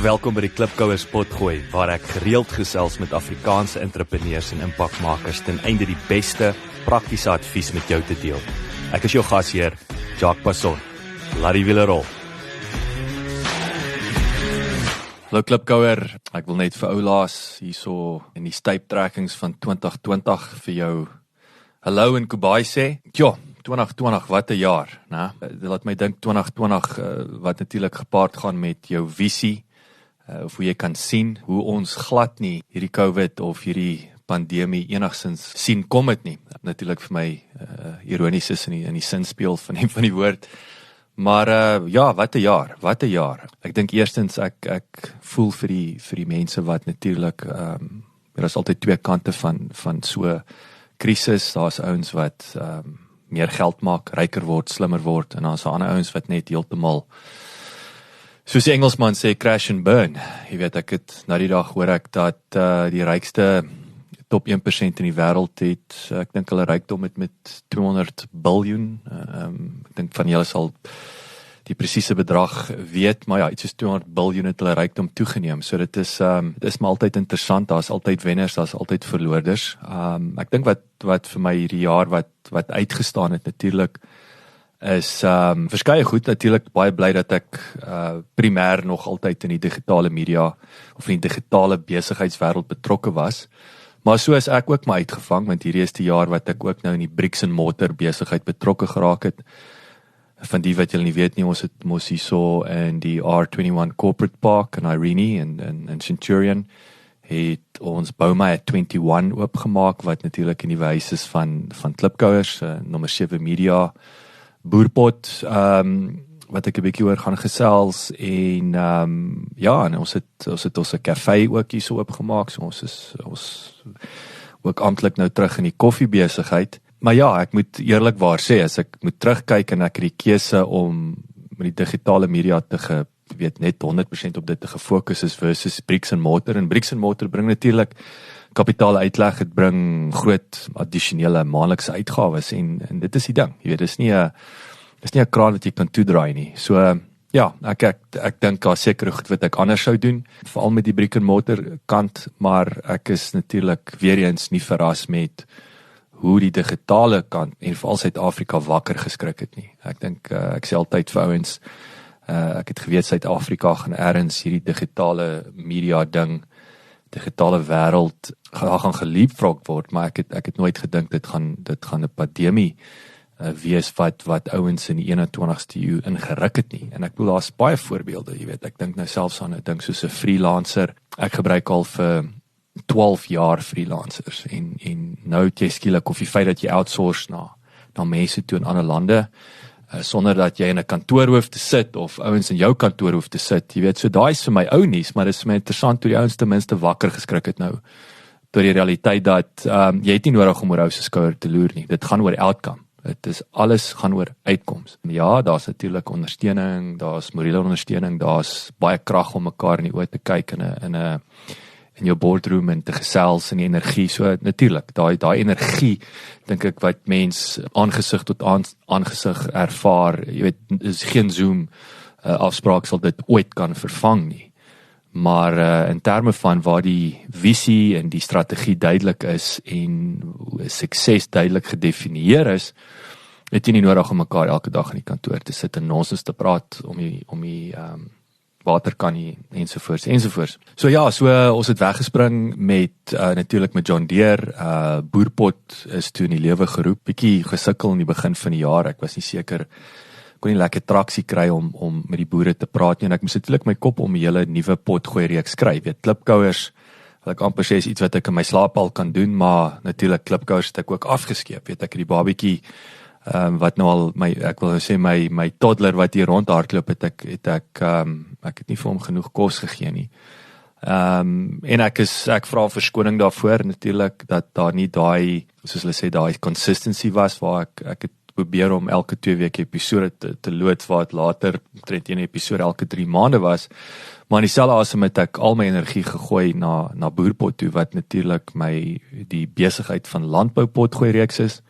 Welkom by die Klipkouers Potgooi, waar ek gereeld gesels met Afrikaanse entrepreneurs en impakmakers ten einde die beste praktiese advies met jou te deel. Ek is jou gasheer, Jacques Passon. Laat die wiele rol. Hallo Klipkouer, ek wil net vir oulaas hierso in die stuiptrekkings van 2020 vir jou hallo in Kubai sê. 2020, wat 'n jaar, né? Laat my dink 2020 wat natuurlik gepaard gaan met jou visie, of hoe jy kan sien hoe ons glad nie hierdie COVID of hierdie pandemie enigstens sien kom het nie. Natuurlik vir my ironies is in die sinspeel van die woord. Maar ja, wat 'n jaar. Ek dink eerstens ek voel vir die mense wat natuurlik daar is altyd twee kante van so krisis. Daar's ouens wat meer geld maak, ryker word, slimmer word, en daar's ander ouens wat net heeltemal, soos die Engelsman sê, crash and burn. Jy weet, ek het na die dag hoor ek dat die rykste top 1% in die wêreld het, ek dink hulle rykdom het met 200 biljoen, ek dink van julle sal die presiese bedrag weet, maar ja, iets soos 200 biljoen het hulle rykdom toegeneem. So dit is maar altyd interessant, daar's altyd wenners, daar's altyd verloorders. Ek dink wat vir my hierdie jaar wat uitgestaan het natuurlik is verskeie goed. Natuurlik baie bly dat ek primêr nog altyd in die digitale media of in die digitale besigheidswêreld betrokke was. Maar so is ek ook maar uitgevang, want hierdie is die jaar wat ek ook nou in die bricks and mortar besigheid betrokke geraak het. Van die wat julle nie weet nie, ons het mos hierso in die R21 Corporate Park in Irene en Centurion het ons Bouma at 21 oopgemaak, wat natuurlik in die wys is van Klipkouers, nommer 7 Media, Boerpot, wat ek 'n bietjie oor gaan gesels, en en ons het ons 'n kafee ook hierso oopgemaak, so ons is ook amptelik nou terug in die koffiebesigheid. Maar ja, ek moet eerlikwaar sê, as ek moet terugkyk en ek het die keuse om met die digitale media te net 100% op dit te gefokus is versus bricks and mortar. En bricks and mortar bring natuurlik kapitaal uitleg, het bring groot addisionele maandelikse uitgawes, en dit is die ding. Jy weet, dis nie 'n kraan wat jy kan toedraai nie. So ja, ek dink daar seker goed wat ek anders sou doen, veral met die brick and mortar kant, maar ek is natuurlik weer eens nie verras met hoe die digitale kant en veral Suid-Afrika wakker geskrik het nie. Ek dink ek sê altyd vir ouens, ek het geweet Suid-Afrika gaan ergens hierdie digitale media ding, digitale wêreld gaan geleapfrog word, maar ek het nooit gedink dit gaan 'n pandemie wees wat ouens in die 21ste eeu ingeruk het nie. En ek bedoel, daar's baie voorbeelde, jy weet, ek dink nou selfs aan 'n ding soos 'n freelancer. Ek gebruik al vir 12 jaar freelancers, en nou het jy skielik, of die feit dat jy outsource na mense toe in ander lande, sonder dat jy in 'n kantoor hoef te sit, of ouens in jou kantoor hoef te sit, jy weet, so daai is vir my ou nuus, maar dit is vir my interessant hoe die ouens ten minste wakker geskrik het nou, tot die realiteit dat, jy het nie nodig om oor ou se skouer te loer nie, dit gaan oor outcome, alles gaan oor uitkoms. Ja, daar's natuurlik ondersteuning, daar's morele ondersteuning, daar's baie krag om mekaar in die oë te kyk in jou boardroom en te gesels, en die energie, so natuurlik, daai energie, dink ek, wat mens aangesig tot aangesig ervaar, jy weet, is geen Zoom afspraak sal dit ooit kan vervang nie, maar in terme van waar die visie en die strategie duidelik is, en sukses duidelik gedefinieer is, het jy nie nodig om mekaar elke dag in die kantoor te sit en nonsens te praat om die waterkannie ensovoorts. So ja, ons het weggespring met natuurlik met John Deere, Boerpot is toe in die lewe geroep, bietjie gesukkel in die begin van die jaar, ek was nie seker, kon nie lekker traksie kry om met die boere te praat nie, en ek moes natuurlik my kop om 'n hele nuwe potgooi reeks skryf, weet, Klipkouers, wat ek amper sê is iets wat ek in my slaap al kan doen, maar natuurlik Klipkouers het ek ook afgeskeep, weet, ek het die babietjie, wat nou al, ek wil sê, my toddler wat hier rondhardloop het, ek het nie vir hom genoeg kos gegee nie. En ek vra verskoning daarvoor, natuurlik, dat daar nie soos hulle sê, daai consistency was, waar ek het probeer om elke 2 weke episode te loods, waar het later, omtrent 1 episode elke 3 maande was, maar in dieselfde asem het ek al my energie gegooi na Boerpot toe, wat natuurlik die besigheid van landboupotgooi reeks is,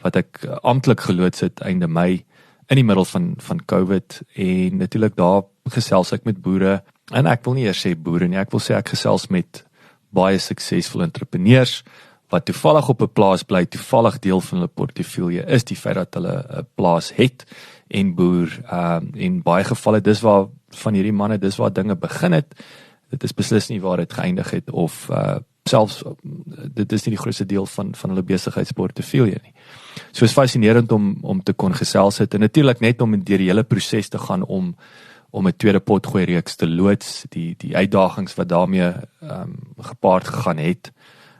wat ek amptelik geloods het einde Mei, in die middel van COVID, en natuurlik daar gesels ek met boere, En ek wil nie eers sê boere nie, ek wil sê ek gesels met baie suksesvolle entrepreneurs wat toevallig op 'n plaas bly, toevallig deel van hulle portefeulje is die feit dat hulle 'n plaas het en boer. En baie gevalle dis waar van hierdie manne, dis waar dinge begin het. Dit is beslis nie waar dit geëindig het of selfs dit is nie die grootste deel van hulle besigheidsportefeulje nie. So is fascinerend om te kon gesels het en natuurlik net om deur die hele proses te gaan om 'n tweede potgooi reeks te loods, die uitdagings wat daarmee gepaard gegaan het,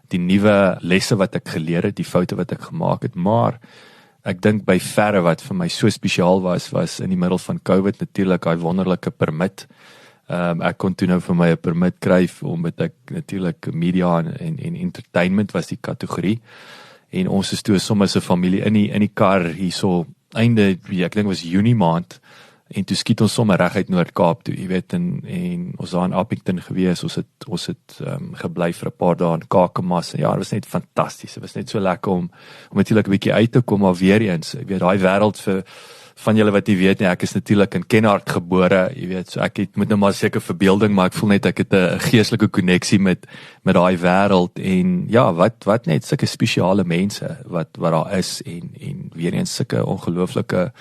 die nuwe lesse wat ek geleer het, die foute wat ek gemaak het, maar ek dink by verre wat vir my so spesiaal was in die middel van COVID natuurlik daai wonderlike permit. Ek kon toe nou vir my 'n permit kry omdat ek natuurlik media en entertainment was die kategorie. En ons is toe sommer as 'n familie in die kar hierso einde, ek dink was Junie maand. En toe skiet ons sommer reguit Noord-Kaap toe, jy weet, en ons daar in Appington gewees, ons het gebly vir 'n paar dae in Kakamas. Ja, dit was net fantasties. Dit was net so lekker om natuurlik 'n bietjie uit te kom, maar weer eens, jy weet, daai wêreld vir van julle wat nie weet nie, ek is natuurlik in Kenhardt gebore, jy weet, so ek het met nou maar seker verbeelding, maar ek voel net ek het 'n geestelike koneksie met daai wêreld en ja, wat net sulke spesiale mense wat daar is en weer eens sulke ongelooflike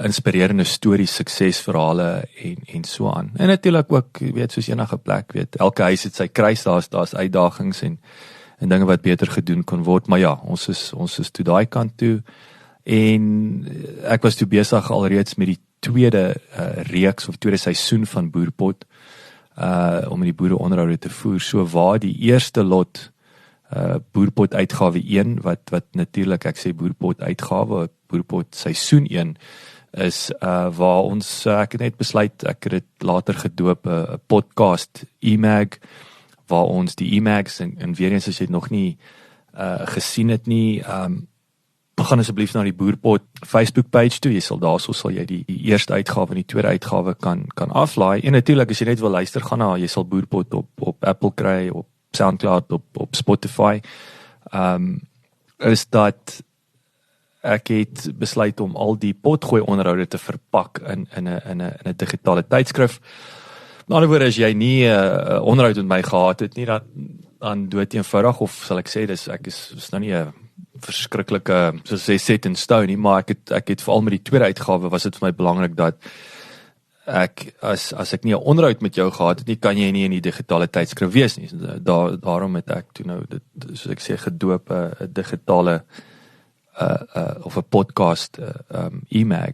inspirerende stories, suksesverhale en so aan. En natuurlik ook, jy weet, soos enige plek, weet, elke huis het sy kruis, daar's uitdagings en dinge wat beter gedoen kon word, maar ja, ons is toe daai kant toe en ek was toe besig alreeds met die tweede reeks of tweede seisoen van Boerpot om die boere onderhoude te voer. So waar die eerste lot Boerpot uitgawe 1 wat natuurlik ek sê Boerpot uitgawe Boerpot seisoen 1 is waar ons ek het net besluit ek het dit later gedoop 'n podcast e-mag waar ons die e-mags en weer eens as jy dit nog nie gesien het nie gaan asseblief na die Boerpot Facebook page toe. Jy sal daarso sal jy die eerste uitgawe en die tweede uitgawe kan aflaai. En natuurlik as jy net wil luister gaan na jy sal Boerpot op Apple kry, op SoundCloud, op Spotify. Is dat ek het besluit om al die potgooi onderhoude te verpak in 'n digitale tydskrif. In ander woorde, as jy nie 'n onderhoud met my gehad het nie, dan dood eenvoudig of sal ek sê ek is nou nie 'n verskriklike soos sê set in stone nie, maar ek het veral met die tweede uitgawe was dit vir my belangrik dat ek as ek nie 'n onderhoud met jou gehad het nie, kan jy nie in die digitale tydskrif wees nie. Daarom het ek toe nou dit soos ek sê gedoop 'n digitale of 'n podcast e-mag.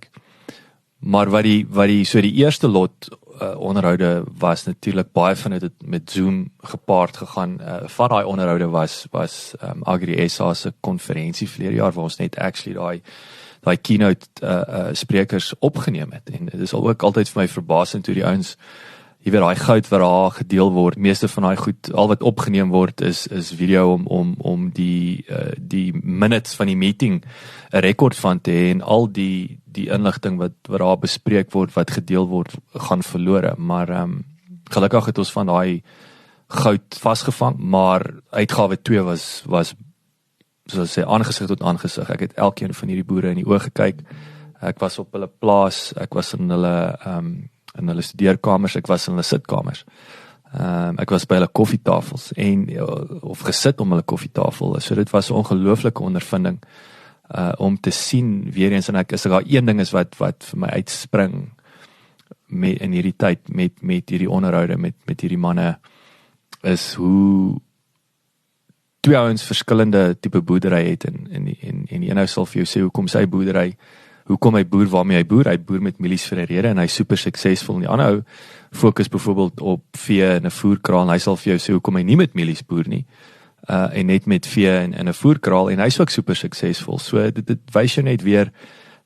Maar wat die so die eerste lot onderhoude was natuurlik baie van dit met Zoom gepaard gegaan. Van daai onderhoude was Agri SA se konferensie verlede jaar waar ons net actually daai keynote sprekers opgeneem het. En dit is ook altyd vir my verbasend hoe die ouens, jy weet, daai goud wat daar gedeel word, meeste van daai goed, al wat opgeneem word is video om die minutes van die meeting 'n rekord van te hê en al die inligting wat daar bespreek word, wat gedeel word, gaan verlore. Maar gelukkig het ons van daai goud vasgevang, maar uitgawe 2 was soos sê aangesig tot aangesig. Ek het elkeen van hierdie boere in die oë gekyk. Ek was op hulle plaas, ek was in hulle studeerkamers, ek was in hulle sitkamers. Ek was by hulle koffietafels of gesit om hulle koffietafel. So dit was 'n ongelooflike ondervinding om te sien weer eens en ek is daar een ding is wat vir my uitspring in hierdie tyd met hierdie onderhoude met hierdie manne is hoe twee ouens verskillende tipe boerdery het en die een sal vir jou sê hoekom sy boerdery, hoekom hy boer waarmee hy boer met mielies vir 'n rede en hy's super suksesvol en die ander ou fokus byvoorbeeld op vee en 'n voerkraal en hy sal vir jou sê hoekom hy nie met mielies boer nie en net met vee en 'n voerkraal en hy's ook super suksesvol. So dit wys jou net weer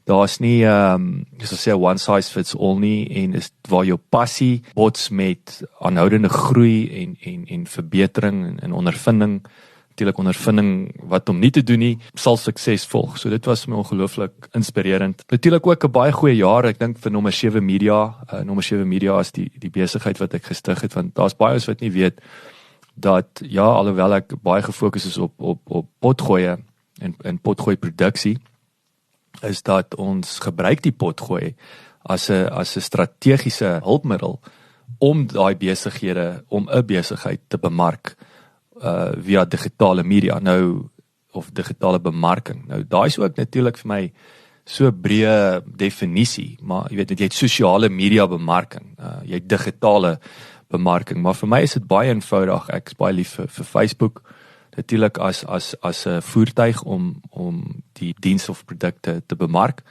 daar's nie soos sê one size fits all nie en is waar jou passie bots met aanhoudende groei en verbetering en ondervinding, natuurlik ondervinding wat om nie te doen nie, sal sukses volg. So dit was my ongelooflik inspirerend. Natuurlik ook 'n baie goeie jaar, ek dink vir Nommer 7 Media. Nommer 7 Media is die besigheid wat ek gestig het, want daar's baie ons wat nie weet dat ja, alhoewel ek baie gefokus is op potgooi en potgooi produksie, is dat ons gebruik die potgooi as 'n strategiese hulpmiddel om daai besighede, om 'n besigheid te bemark via digitale media of digitale bemarking. Nou daai is ook natuurlik vir my so breë definisie, maar jy weet jy het sosiale media bemarking, jy het digitale bemarking, maar vir my is dit baie eenvoudig. Ek is baie lief vir Facebook, natuurlik as 'n voertuig om die diens of produkte te bemark.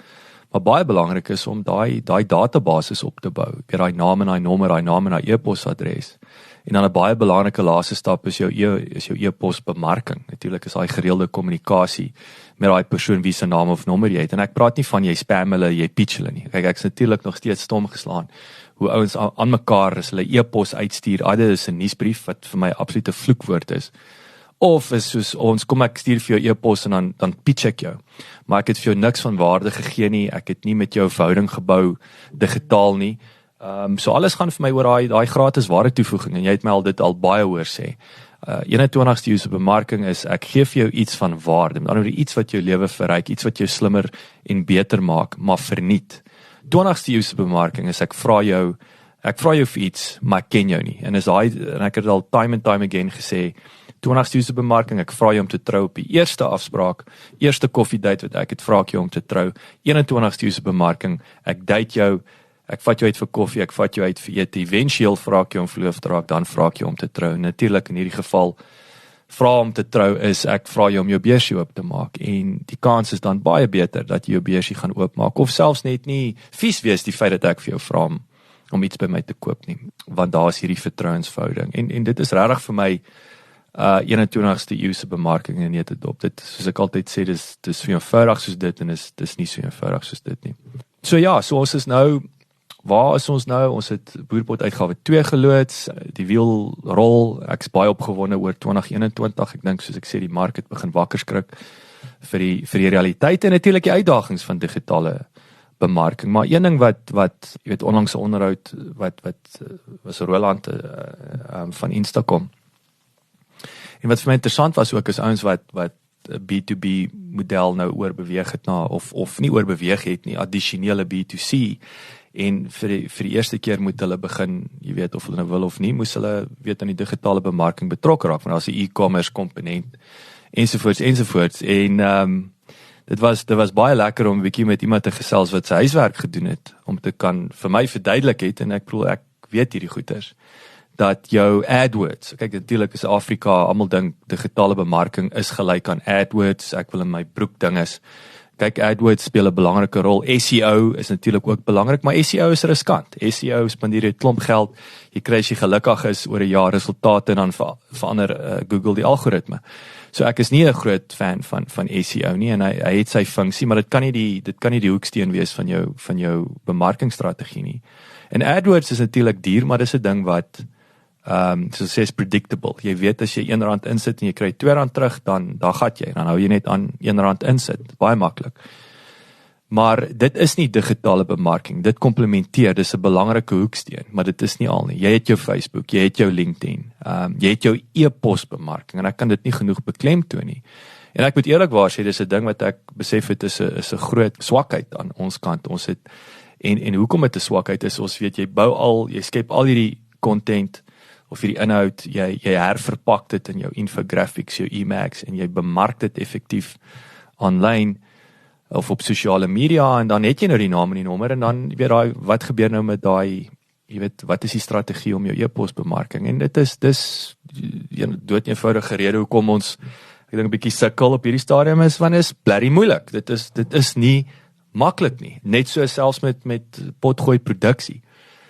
Maar baie belangrik is om daai databasis op te bou. Jy daai naam en daai nommer, daai naam en daai e-posadres. En dan 'n baie belangrike laaste stap is jou e-pos bemarking. Natuurlik is daai gereelde kommunikasie met daai persoon wie se naam of nommer jy het. En ek praat nie van jy spam hulle, jy pitch hulle nie. Kyk, ek's natuurlik nog steeds stom geslaan hoe ouens aan mekaar as hulle e-pos uitstuur. Dit is 'n nuusbrief wat vir my absolute vloekwoord is. Of is soos ons kom ek stuur vir jou e-pos en dan pitch ek jou. Maar ek het vir jou niks van waarde gegee nie. Ek het nie met jou verhouding gebou digitaal nie. So alles gaan vir my oor daai gratis waarde toevoeging en jy het my dit al baie hoor sê. 21ste eeuse bemarking is ek gee vir jou iets van waarde, met ander woorde iets wat jou lewe verryk, iets wat jou slimmer en beter maak, maar verniet. 20ste eeuse bemarking is ek vra jou vir iets, maar ek ken jou nie. En ek het al time and time again gesê 20ste eeuse bemarking, ek vra jou om te trou op die eerste afspraak, eerste koffiedate wat ek het, vra ek jou om te trou. 21ste eeuse bemarking, ek date jou, ek vat jou uit vir koffie, ek vat jou uit vir ete, eventueel vra ek jou om verloof te raak, dan vra ek jou om te trou. Natuurlik in hierdie geval, vra om te trou is, ek vra jou om jou beursie oop te maak, en die kans is dan baie beter, dat jy jou beursie gaan oopmaak, of selfs net nie vies wees die feit dat ek vir jou vra om iets by my te koop nie, want daar is hierdie vertrouensverhouding, en dit is regtig vir my, 21ste eeuse bemarking in 'n netedop. Dit, soos ek altyd sê, dis so eenvoudig soos dit, en dis nie so eenvoudig soos dit nie. So ja, so ons is nou, waar is ons nou? Ons het Boerpot uitgawe 2 geloods, die wiel rol, ek is baie opgewonde oor 2021, ek dink soos ek sê, die mark het begin wakker skrik vir die realiteit, en natuurlik die uitdagings van digitale bemarking, maar een ding wat jy weet, onlangs 'n onderhoud, wat was Roland van Instacom, en wat vir my interessant was ook, is ouens wat B2B model nou oorbeweeg het na, of nie oorbeweeg het nie, addisionele B2C, en vir die eerste keer moet hulle begin, jy weet, of hulle nou wil of nie, moes hulle weet aan die digitale bemarking betrokke raak, want daar is 'n e-commerce komponent, ensovoorts, en dit was baie lekker om 'n bietjie met iemand te gesels wat sy huiswerk gedoen het, om te kan vir my verduidelik het, en ek weet hierdie goeters, dat jou AdWords, kyk natuurlik is Afrika, almal dink digitale bemarking is gelyk aan AdWords, ek wil in my broek dinges, kyk AdWords speel 'n belangrike rol, SEO is natuurlik ook belangrik, maar SEO is riskant, SEO spandeer jy klomp geld, jy kry as jy gelukkig is oor 'n jaar resultate, en dan verander Google die algoritme. So ek is nie 'n groot fan van SEO nie, en hy het sy funksie, maar dit kan nie die hoeksteen wees van jou bemarkingsstrategie nie. En AdWords is natuurlik duur, maar dis 'n ding wat soos sê is predictable. Jy weet as jy R1 insit en jy kry R2 terug, dan gat jy, dan hou jy net aan R1 insit, baie maklik. Maar dit is nie digitale bemarking, dit komplementeer, dis 'n belangrike hoeksteen, maar dit is nie al nie. Jy het jou Facebook, jy het jou LinkedIn, jy het jou e-pos bemarking, en ek kan dit nie genoeg beklemtoon nie. En ek moet eerlikwaar sê, dis 'n ding wat ek besef het, is 'n groot swakheid aan ons kant. Ons het, en hoekom dit 'n swakheid is, ons weet, jy skep al hierdie content, of hierdie inhoud, jy herverpak dit in jou infographics, jou e-mags, en jy bemark dit effektief online, of op sosiale media, en dan het jy nou die naam en die nommer, en dan, jy weet, wat gebeur nou met daai, jy weet, wat is die strategie om jou e-pos bemarking, en dit is dood eenvoudige rede hoekom ons, ek dink 'n bietjie sukkel op hierdie stadium is, want is blerrie moeilik, dit is nie maklik nie, net so selfs met potgooi produksie.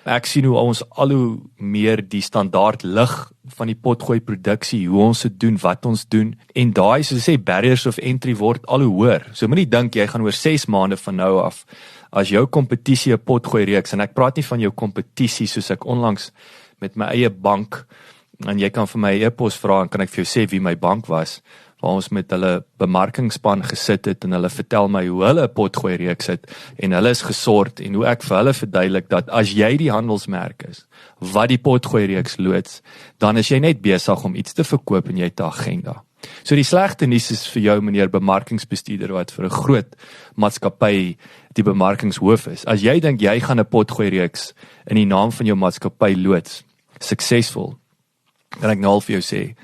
Ek sien hoe ons al hoe meer die standaard lig van die potgooi produksie, hoe ons dit doen, wat ons doen, en daai, soos ek sê, barriers of entry word al hoe hoër. So moenie dink jy gaan oor 6 maande van nou af, as jou kompetisie 'n potgooi reeks, en ek praat nie van jou kompetisie soos ek onlangs met my eie bank, en jy kan vir my e-pos vra, en kan ek vir jou sê wie my bank was, waar ons met hulle bemarkingspan gesit het, en hulle vertel my hoe hulle 'n potgooi reeks het, en hulle is gesort, en hoe ek vir hulle verduidelik, dat as jy die handelsmerk is, wat die potgooi reeks loods, dan is jy net besig om iets te verkoop, en jy het 'n agenda. So die slegte nuus is vir jou meneer bemarkingsbestuurder wat vir 'n groot maatskappy die bemarkingshoof is. As jy dink jy gaan 'n potgooi reeks in die naam van jou maatskappy loods, suksesvol, kan ek nou al vir jou sê,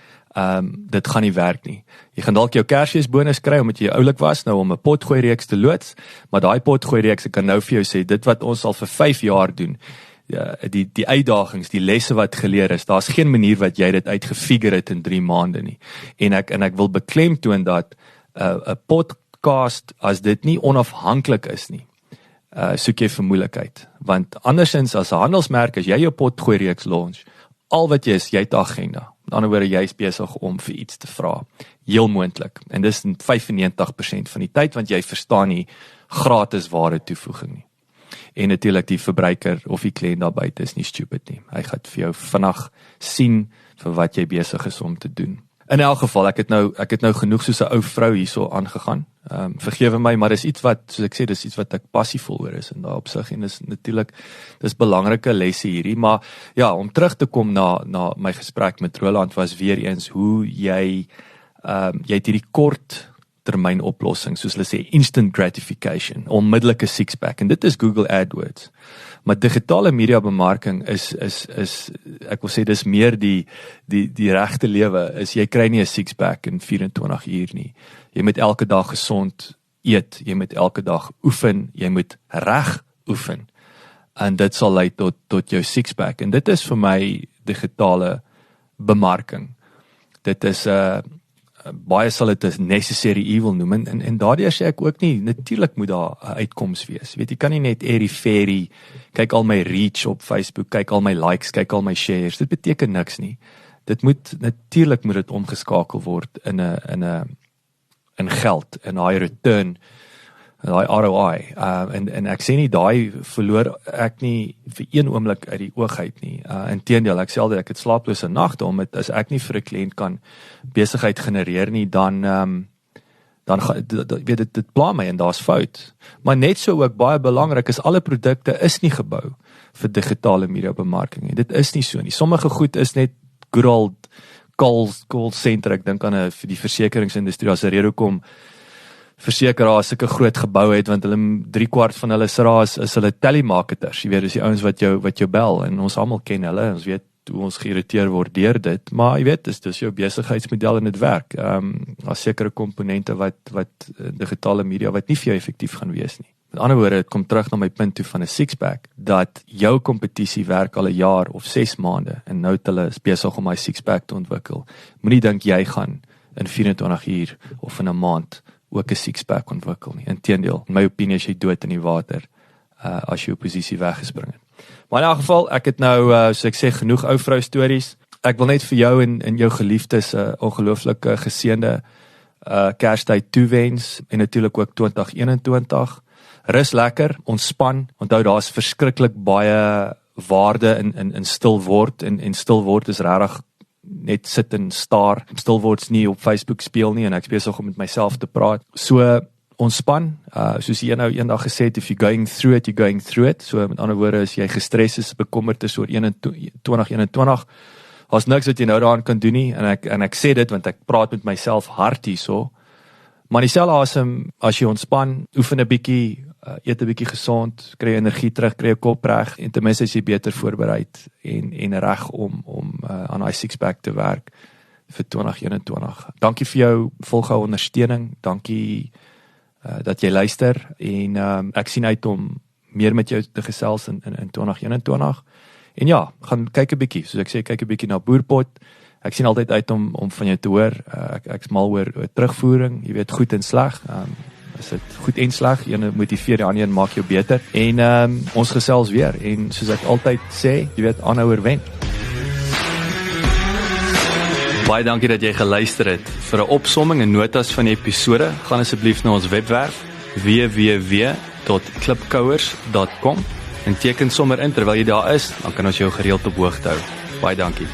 dit gaan nie werk nie. Jy gaan dalk jou Kersfeesbonus kry omdat jy oulik was nou om 'n potgooi reeks te loods, maar daai potgooi reeks, ek kan nou vir jou sê, dit wat ons al vir 5 jaar doen, die uitdagings, die lesse wat geleer is, daar's geen manier wat jy dit uitgefigure het in 3 maande nie. En ek wil beklemtoon dat 'n podcast, as dit nie onafhanklik is nie, soek jy vir moeilikheid. Want andersins as 'n handelsmerk, as jy jou potgooi reeks launch, al wat jy is, jy het 'n agenda. Met ander woorde, jy is besig om vir iets te vra. Heel moontlik. En dis 95% van die tyd, want jy verstaan nie gratis ware toevoeging nie. En natuurlik die verbruiker of die kliënt daar buite is nie stupid nie. Hy gaan vir jou vinnig sien vir wat jy besig is om te doen. In elk geval, ek het nou genoeg soos 'n ou vrou hierso aangegaan. Vergewe my, maar dis iets wat, soos ek sê, dis iets wat ek passievol oor is in daai opsig, en dis natuurlik, dis belangrike lesse hierdie, maar ja, om terug te kom na my gesprek met Roland, was weer eens hoe jy het hierdie kort termyn oplossing, soos hulle sê, instant gratification, onmiddellike six-pack, en dit is Google AdWords. Maar digitale media bemarking is ek wil sê, dis meer die regte lewe, is jy kry nie 'n six-pack in 24 uur nie. Jy moet elke dag gesond eet, jy moet elke dag oefen, jy moet reg oefen, en dit sal lei tot jou six-pack, en dit is vir my digitale bemarking. Dit is baie sal dit 'n necessary evil noem, en daardeur sê ek ook nie, natuurlik moet daar 'n uitkoms wees. Jy kan nie net airy-fairy, kyk al my reach op Facebook, kyk al my likes, kyk al my shares, dit beteken niks nie. Natuurlik moet dit omgeskakel word in geld, in daai return, daai ROI, en ek sê nie, daai verloor ek nie vir een oomblik uit die oog uit nie, inteendeel, ek sê altyd, ek het slaaplose nagte, omdat as ek nie vir 'n kliënt kan besigheid genereer nie, dan weet dit pla my, en daar's fout. Maar net so ook baie belangrik is, alle produkte is nie gebou vir digitale media bemarking nie, dit is nie so nie, sommige goed is net good old call center, ek dink aan die versekeringsindustrie, as 'n rede kom versekeraars sulke groot gebou het, want hulle 3/4 van hulle SRA's is hulle telemarketers, jy weet, dis die ouens wat jou bel, en ons almal ken hulle, ons weet hoe ons geïrriteer word deur dit, maar jy weet, dis jou besigheidsmodel en dit werk. Daar's sekere komponente wat digitale media wat nie vir jou effektief gaan wees nie. Met ander woorde, dit kom terug na my punt toe van 'n six-pack, dat jou kompetisie werk al 'n jaar of 6 maande, en nou het hulle besig om my six-pack te ontwikkel. Moenie dink jy gaan in 24 uur of in 'n maand ook 'n six-pack ontwikkel nie. Inteendeel, in my opinie is jy dood in die water, as jy jou posisie weggespring het. Maar in elk geval, ek het nou, soos ek sê, genoeg ou vrou stories. Ek wil net vir jou en jou geliefdes 'n ongelooflike geseënde Kerstyd toewens, en natuurlik ook 2021. Rus lekker, ontspan, onthou daar's verskriklik baie waarde in stil word, en stil word is regtig net sit en staar. Stil word's nie op Facebook speel nie, en ek is besig om met myself te praat. So ontspan, soos jy nou eendag gesê het, if you're going through it, you're going through it. So met ander woorde, as jy gestres is, bekommerd is oor 2021, daar's niks wat jy nou daaraan kan doen nie, en ek sê dit, want ek praat met myself hard hierso, maar dieselfde asem, as jy ontspan, oefen 'n bietjie, eet 'n bietjie gesond, kry energie terug, kry jou kop reg, en ten minste is jy beter voorbereid, en reg om aan daai six-pack te werk vir 2021. Dankie vir jou volgehoue ondersteuning, dankie dat jy luister, en ek sien uit om meer met jou te gesels in 2021, en ja, gaan kyk 'n bietjie, soos ek sê, kyk 'n bietjie na Boerpot, ek sien altyd uit om van jou te hoor, ek's mal oor terugvoering, jy weet, goed en sleg, is dit goed en sleg, een motiveer, die ander een maak jou beter, en ons gesels weer, en soos ek altyd sê, jy weet, aanhouer wen. Baie dankie dat jy geluister het. Vir 'n opsomming en notas van die episode, gaan asseblief na ons webwerf www.klipkouers.com en teken sommer in terwyl jy daar is, dan kan ons jou gereeld op hoogte hou. Baie dankie.